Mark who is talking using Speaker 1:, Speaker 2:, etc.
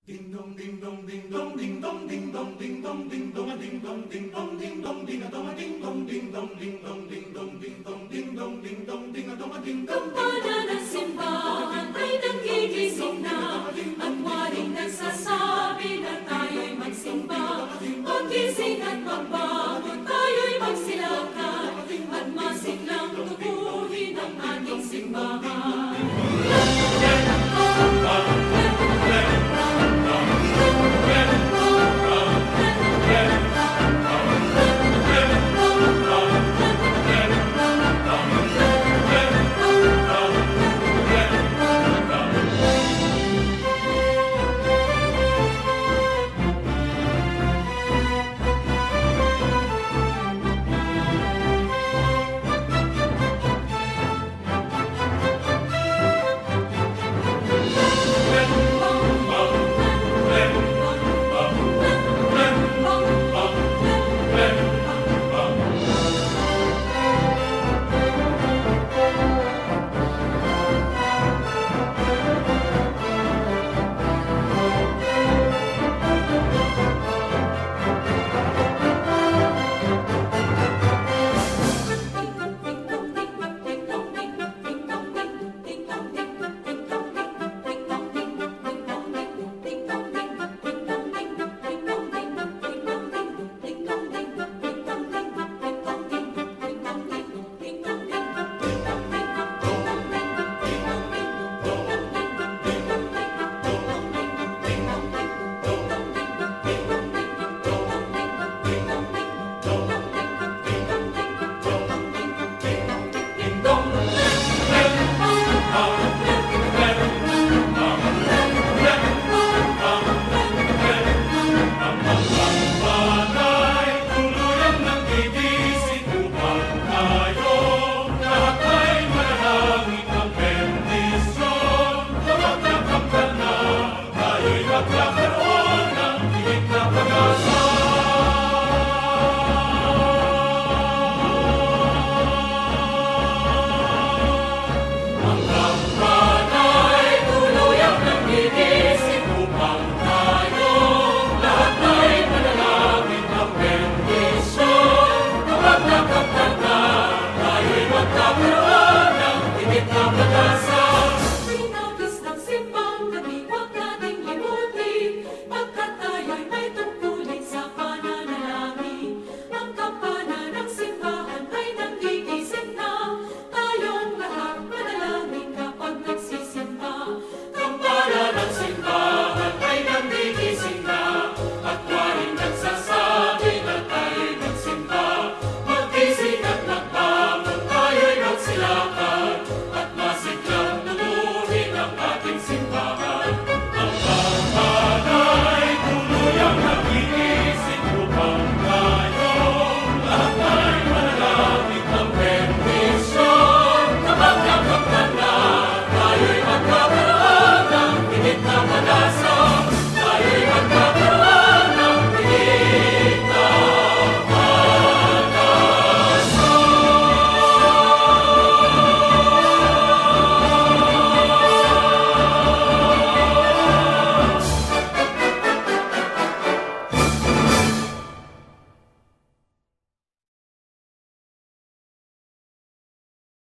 Speaker 1: Ding dong ding dong ding dong ding dong ding dong ding dong ding dong ding dong ding dong ding dong ding dong ding dong ding dong ding dong ding dong ding dong ding dong ding dong ding dong ding dong.
Speaker 2: Kampana ng simbahan ay nanggigising na at waring nagsasabi na tayo'y magsimba. Magising at magbangon, tayo'y magsilakan at masiglang tubuhin ang ating simbahan.